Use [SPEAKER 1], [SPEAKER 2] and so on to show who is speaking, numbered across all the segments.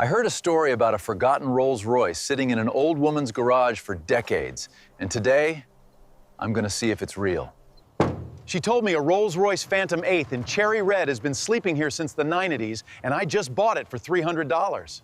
[SPEAKER 1] I heard a story about a forgotten Rolls-Royce sitting in an old woman's garage for decades, and today, I'm gonna see if it's real. She told me a Rolls-Royce Phantom 8 in cherry red has been sleeping here since the 90s, and I just bought it for $300.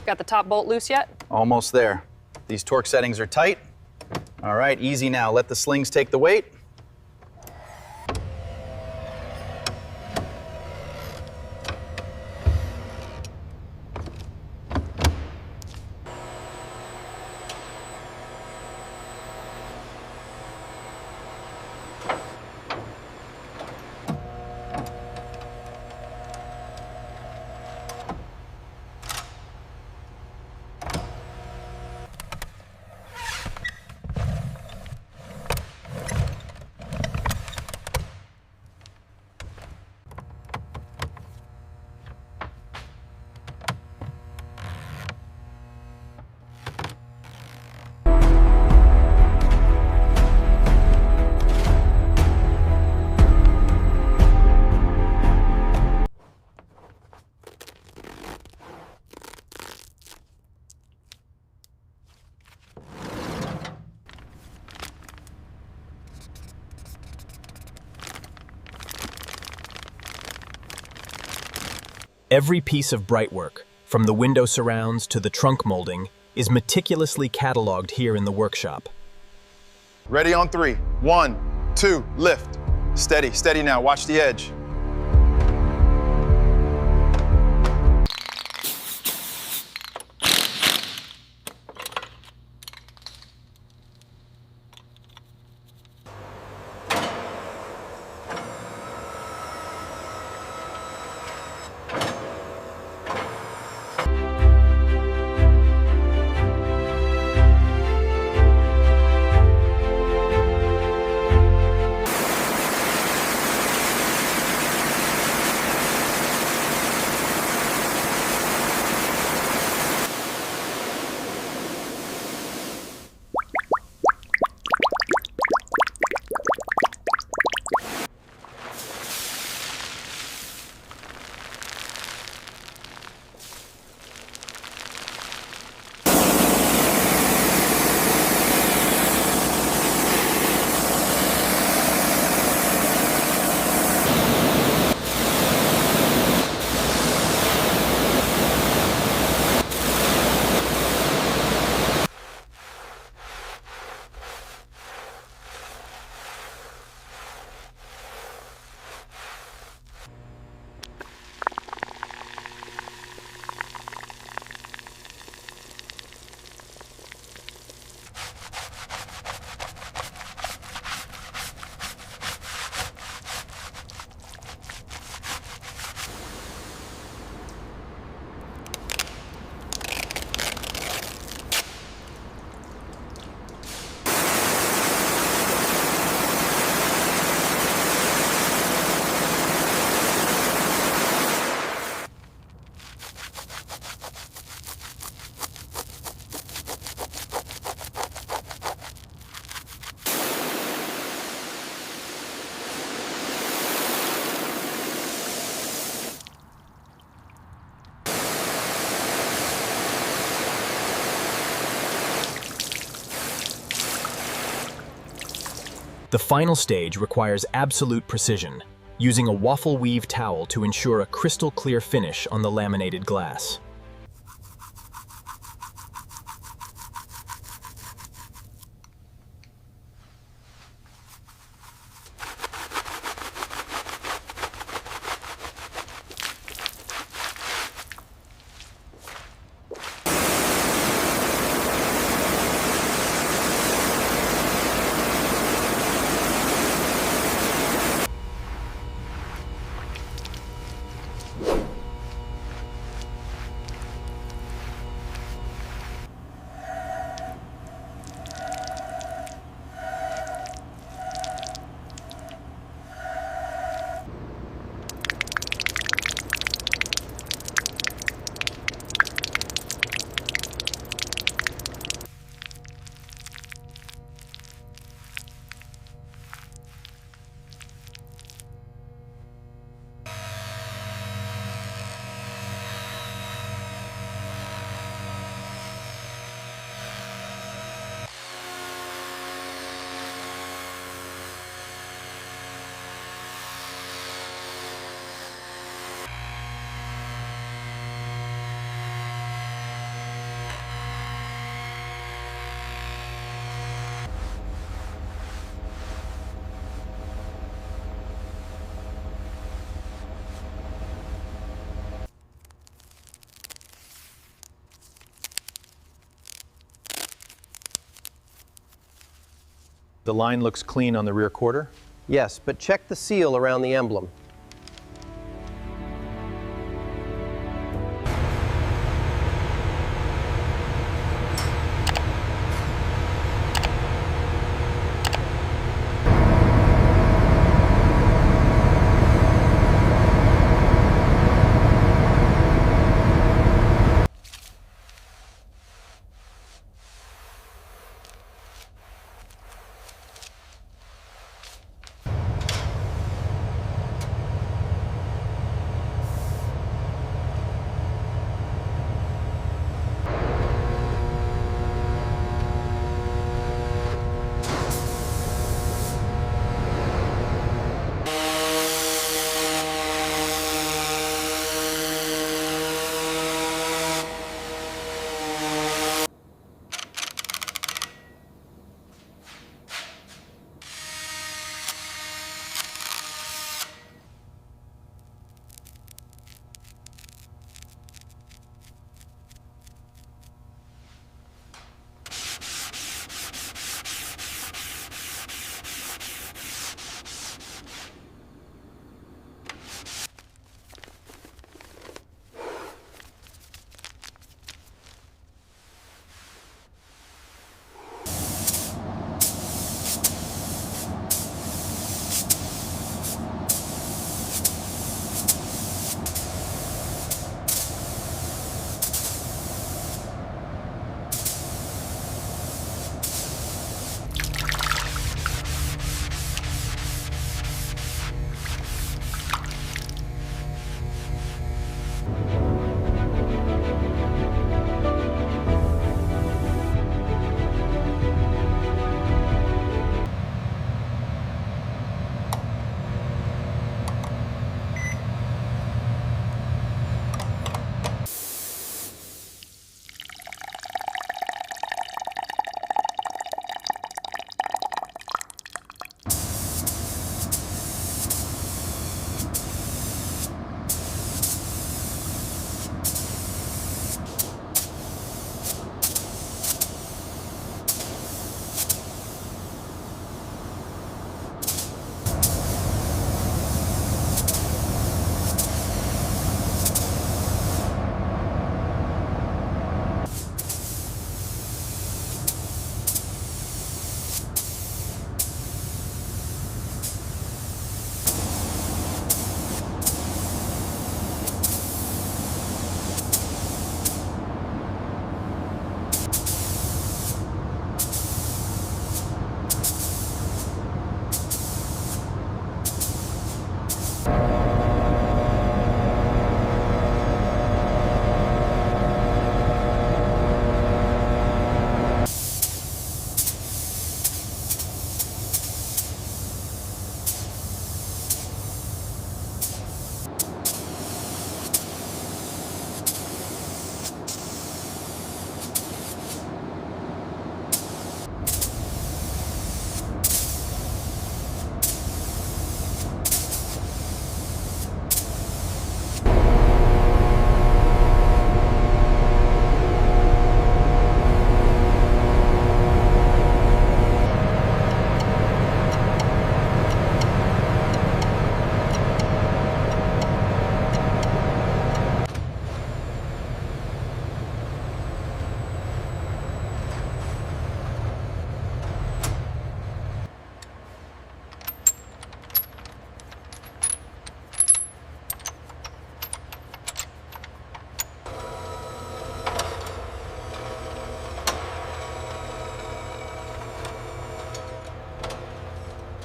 [SPEAKER 2] Got the top bolt loose yet?
[SPEAKER 1] Almost there. These torque settings are tight. All right, easy now. Let the slings take the weight.
[SPEAKER 3] Every piece of brightwork, from the window surrounds to the trunk molding, is meticulously cataloged here in the workshop.
[SPEAKER 4] Ready on 3. 1, 2, lift. Steady, steady now. Watch the edge.
[SPEAKER 3] The final stage requires absolute precision, using a waffle weave towel to ensure a crystal clear finish on the laminated glass.
[SPEAKER 1] The line looks clean on the rear quarter.
[SPEAKER 5] Yes, but check the seal around the emblem.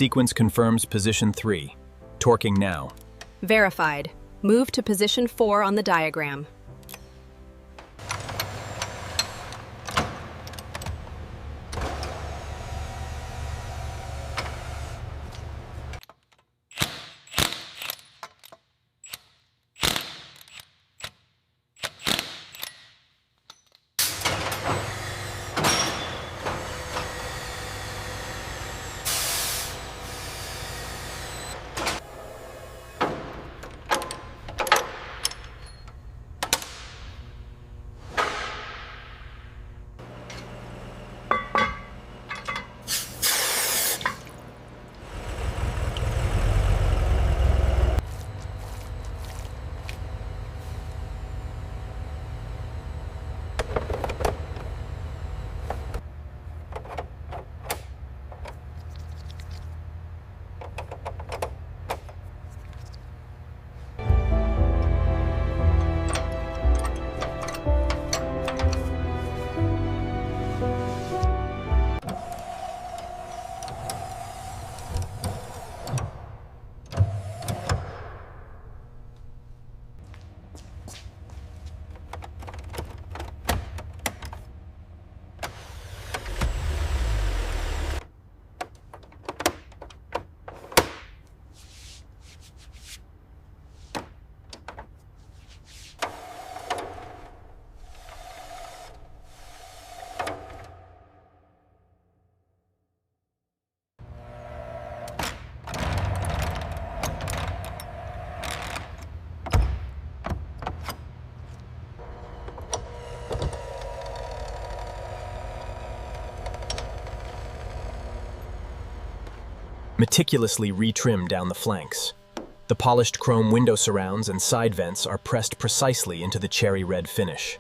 [SPEAKER 3] Sequence confirms position 3. Torquing now.
[SPEAKER 2] Verified. Move to position 4 on the diagram.
[SPEAKER 3] Meticulously retrimmed down the flanks. The polished chrome window surrounds and side vents are pressed precisely into the cherry red finish.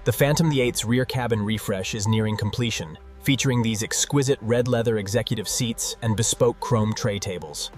[SPEAKER 3] The Phantom VIII's rear cabin refresh is nearing completion, featuring these exquisite red leather executive seats and bespoke chrome tray tables.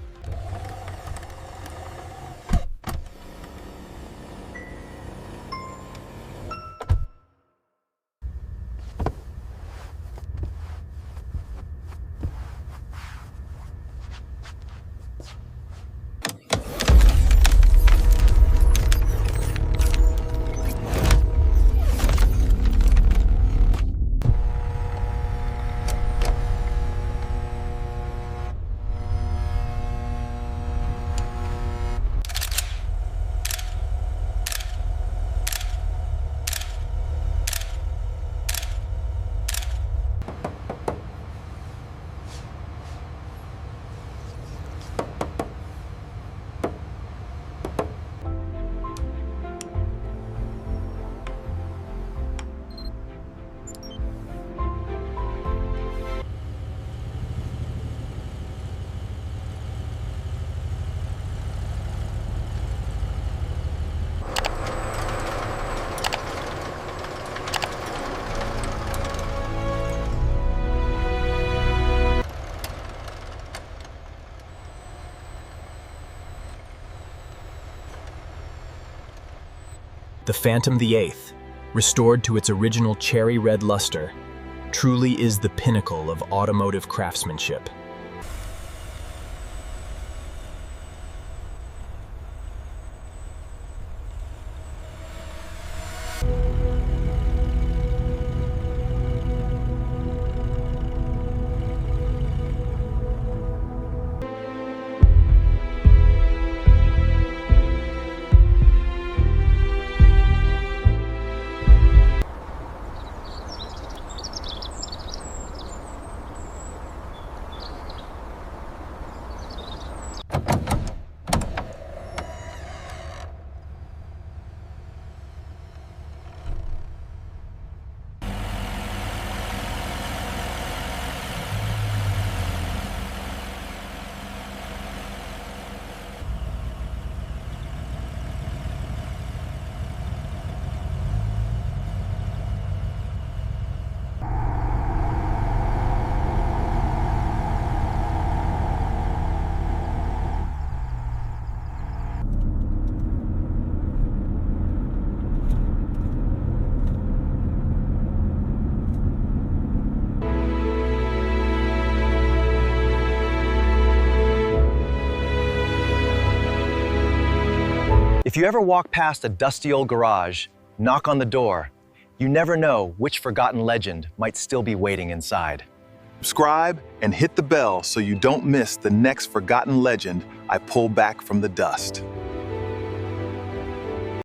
[SPEAKER 3] The Phantom VIII, restored to its original cherry red luster, truly is the pinnacle of automotive craftsmanship.
[SPEAKER 5] If you ever walk past a dusty old garage, knock on the door. You never know which forgotten legend might still be waiting inside.
[SPEAKER 4] Subscribe and hit the bell so you don't miss the next forgotten legend I pull back from the dust.